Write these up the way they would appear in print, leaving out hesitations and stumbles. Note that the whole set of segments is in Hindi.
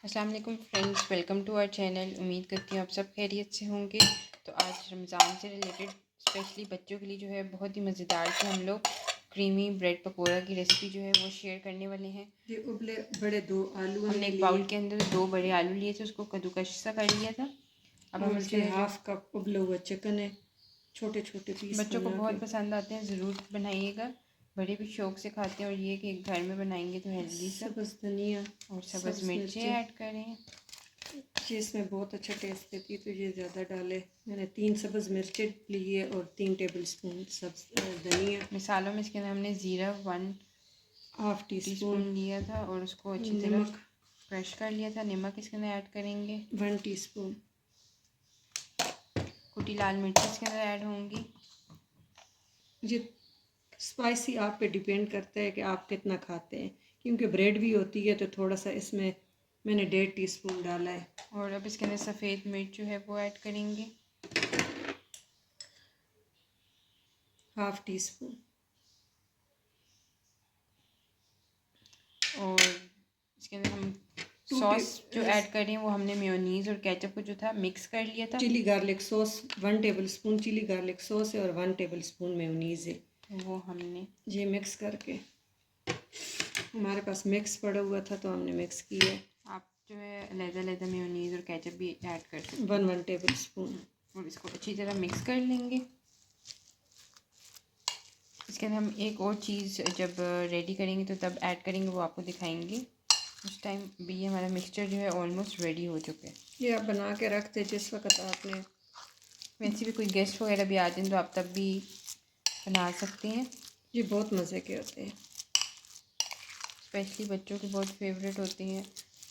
अस्सलाम वालेकुम friends, welcome to our channel. उम्मीद करती हूँ आप सब खैरियत से होंगे। तो आज रमज़ान से रिलेटेड स्पेशली बच्चों के लिए जो है बहुत ही मज़ेदार से हम लोग क्रीमी ब्रेड पकोड़ा की रेसिपी जो है वो शेयर करने वाले हैं। ये उबले बड़े 2 आलू हमने एक बाउल के अंदर 2 बड़े आलू लिए थे, उसको कद्दूकश सा कर लिया था। अब हम और इसके ये अंदर हाफ कप उबला हुआ चिकन है, छोटे छोटे पीस बच्चों को बना के। बहुत पसंद आते हैं, ज़रूर बनाइएगा। बड़े भी शौक़ से खाते हैं और ये कि घर में बनाएंगे तो हेल्दी सा। सब्ज़ धनिया और सब्ज़ सब्ज़ मिर्चें मिर्चें, ऐड करें। ये इसमें बहुत अच्छा टेस्ट देती है तो ये ज़्यादा डाले। मैंने 3 सब्ज़ मिर्चें ली है और 3 टेबलस्पून धनिया, मिसालों में इसके अंदर हमने ज़ीरा 1 हाफ टी टीस्पून स्पून लिया था और उसको अच्छी तरह नमक, क्रश कर लिया था। नमक इसके अंदर ऐड करेंगे। 1 टीस्पून। कुटी लाल मिर्च इसके अंदर ऐड होंगी। ये स्पाइसी आप पे डिपेंड करता है कि आप कितना खाते हैं, क्योंकि ब्रेड भी होती है तो थोड़ा सा इसमें मैंने 1.5 टीस्पून डाला है। और अब इसके अंदर सफ़ेद मिर्च जो है वो ऐड करेंगे, हाफ टी स्पून। और इसके अंदर हम टू सॉस जो ऐड कर रहे हैं वो हमने मेयोनीज़ और केचप को जो था मिक्स कर लिया था। Chilli garlic sauce 1 tablespoon chilli garlic sauce है और 1 टेबलस्पून मेयोनीज़ है। वो हमने ये मिक्स करके, हमारे पास मिक्स पड़ा हुआ था तो हमने मिक्स किया। आप जो है अलग-अलग मेयोनीज़ और केचप भी ऐड कर सकते हैं। 1 टेबलस्पून। और इसको अच्छी तरह मिक्स कर लेंगे। इसके अंदर हम एक और चीज़ जब रेडी करेंगे तो तब ऐड करेंगे, वो आपको दिखाएंगे। उस टाइम भी ये हमारा मिक्सचर जो है ऑलमोस्ट रेडी हो चुका है। ये आप बना के रखते जिस वक्त आपने, वैसे भी कोई गेस्ट वगैरह भी आते हैं तो आप तब भी बना सकते हैं। ये बहुत मज़े के होते हैं, स्पेशली बच्चों के बहुत फेवरेट होते हैं।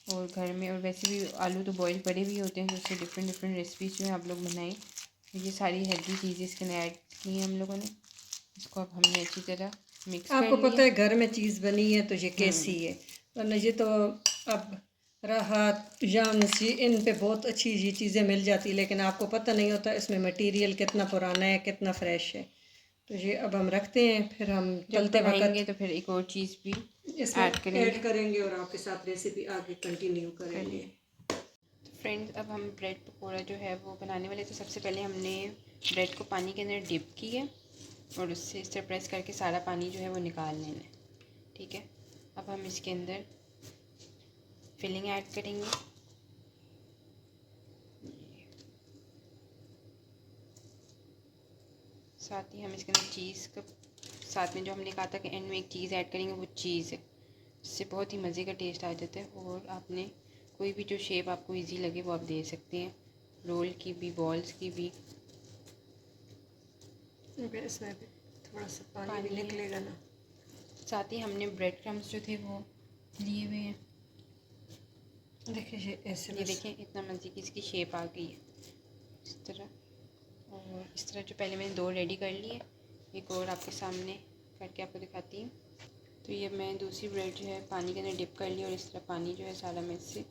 और घर में और वैसे भी आलू तो बॉईल पड़े भी होते हैं तो उससे डिफरेंट डिफरेंट रेसिपीज़ जो है आप लोग बनाएं। ये सारी हेल्दी चीज़ें इसके अंदर ऐड की हैं हम लोगों ने। इसको अब हमने अच्छी तरह मिक्स कर आपको लिया। पता है घर में चीज़ बनी है तो ये कैसी है, वरना ये तो अब राहत जाम्स ये इन पे बहुत अच्छी ये चीज़ें मिल जाती, लेकिन आपको पता नहीं होता इसमें मटेरियल कितना पुराना है कितना फ्रेश है। तो ये अब हम रखते हैं, फिर हम जब तलते बनाएंगे वक्त तो फिर एक और चीज़ भी इसमें ऐड करेंगे ऐड करेंगे और आपके साथ रेसिपी आगे कंटिन्यू करेंगे। तो फ्रेंड्स, अब हम ब्रेड पकोड़ा जो है वो बनाने वाले। तो सबसे पहले हमने ब्रेड को पानी के अंदर डिप किया और उससे इस तरह प्रेस करके सारा पानी जो है वो निकाल लेना है। ठीक है, अब हम इसके अंदर फिलिंग ऐड करेंगे। साथ ही हम इसके अंदर चीज़ का, साथ में जो हमने कहा था कि एंड में एक चीज़ ऐड करेंगे, वो चीज़ है। इससे बहुत ही मज़े का टेस्ट आ जाता है। और आपने कोई भी जो शेप आपको इजी लगे वो आप दे सकते हैं, रोल की भी, बॉल्स की भी। इसमें भी थोड़ा सा पानी भी निकलेगा ना। साथ ही हमने ब्रेड क्रम्स जो थे वो लिए हुए हैं। देखिए ये ऐसे ये देखें, इतना मज़े की इसकी शेप आ गई है इस तरह। और इस तरह जो पहले मैंने 2 रेडी कर लिए, एक और आपके सामने करके आपको दिखाती हूँ। तो ये मैं दूसरी ब्रेड जो है पानी के अंदर डिप कर ली और इस तरह पानी जो है सारा मैं इससे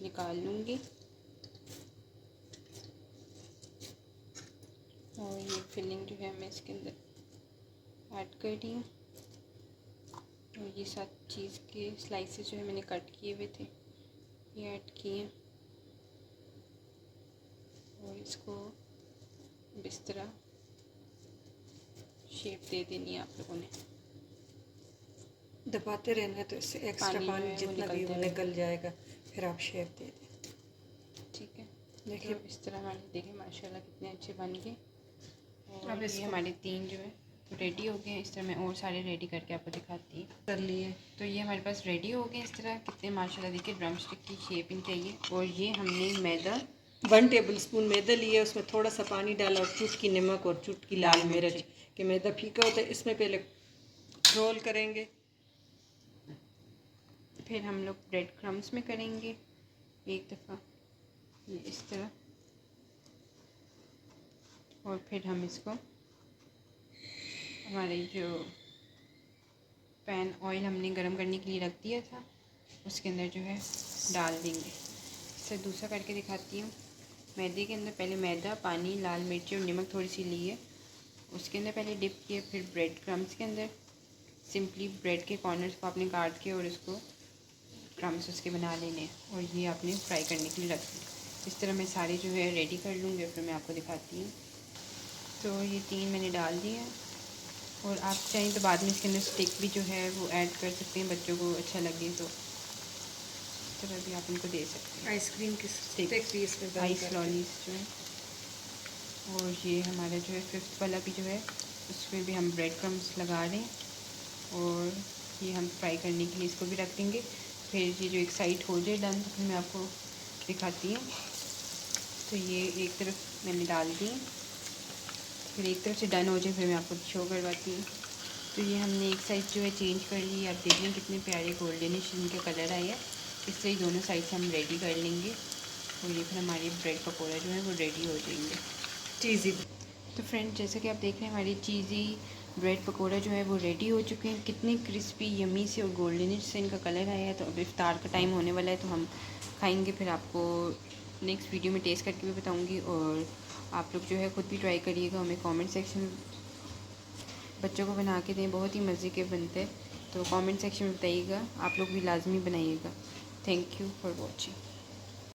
निकाल लूँगी। और ये फिलिंग जो है मैं इसके अंदर ऐड कर रही हूँ। और ये साथ चीज़ के स्लाइसेस जो है मैंने कट किए हुए थे, ये ऐड किए। और इसको इस तरह शेप दे देनी है आप लोगों ने। दबाते रहना है तो इससे एक्स्ट्रा पानी जो पानी है वो जितना भी निकलते वो रहेगा। निकल जाएगा, फिर आप शेप दे दें। ठीक है, देखिए तो इस तरह हमारे देखें माशाल्लाह कितने अच्छे बन गए। और अब ये इसको हमारे 3 जो है रेडी हो गए हैं। इस तरह मैं और सारे रेडी करके आपको दिखाती हूँ। कर लिए तो ये हमारे पास रेडी हो गए इस तरह, कितने माशाल्लाह देखिए ड्रम स्टिक की शेप इनकी आई है। और ये हमने मैदा 1 टेबलस्पून मैदा लिया, उसमें थोड़ा सा पानी डाला और चुटकी नमक और चुटकी लाल मिर्च, कि मैदा फीका होता है। इसमें पहले रोल करेंगे, फिर हम लोग ब्रेड क्रम्स में करेंगे एक दफ़ा ये इस तरह। और फिर हम इसको हमारे जो पैन ऑयल हमने गरम करने के लिए रख दिया था उसके अंदर जो है डाल देंगे। इससे दूसरा करके दिखाती हूँ। मैदे के अंदर पहले मैदा, पानी, लाल मिर्ची और नमक थोड़ी सी ली है, उसके अंदर पहले डिप किए। फिर ब्रेड क्रम्स के अंदर सिंपली ब्रेड के कॉर्नर्स को आपने काट के और इसको क्रम्स उसके बना लेने हैं और ये आपने फ्राई करने के लिए रख दें। इस तरह मैं सारे जो है रेडी कर लूँगी और फिर मैं आपको दिखाती हूँ। तो ये 3 मैंने डाल दिए हैं और आप चाहें तो बाद में इसके अंदर स्टिक भी जो है वो ऐड कर सकते हैं, बच्चों को अच्छा लगे तो इस तरह भी आप इनको दे सकते हैं। आइसक्रीम की स्टिक भी इसमें आइस लॉलीज जो है। और ये हमारा जो है 5th वाला भी जो है उसमें भी हम ब्रेड क्रम्स लगा रहे हैं और ये हम फ्राई करने के लिए इसको भी रख देंगे। फिर ये जो एक साइड हो जाए डन तो फिर मैं आपको दिखाती हूँ। तो ये एक तरफ मैंने डाल दी, फिर एक तरफ से डन हो जाए फिर मैं आपको शो करवाती हूँ। तो ये हमने एक साइड जो है चेंज कर ली। आप देख लें कितने प्यारे गोल्डनिश इनके कलर आए हैं। इस तरह दोनों साइड से हम रेडी कर लेंगे और ये फिर हमारी ब्रेड पकौड़ा जो है वो रेडी हो जाएंगे चीज़ी। तो फ्रेंड जैसा कि आप देख रहे हैं हमारी चीज़ी ब्रेड पकोड़ा जो है वो रेडी हो चुके हैं। कितनी क्रिस्पी यमी से और गोल्डनिश से इनका कलर आया है। तो अब इफ्तार का टाइम होने वाला है तो हम खाएंगे, फिर आपको नेक्स्ट वीडियो में टेस्ट करके भी बताऊंगी। और आप लोग जो है ख़ुद भी ट्राई करिएगा, हमें कमेंट सेक्शन बच्चों को बना के दें, बहुत ही मज़े के बनते हैं। तो कमेंट सेक्शन में बताइएगा, आप लोग भी लाजमी बनाइएगा। Thank you for watching.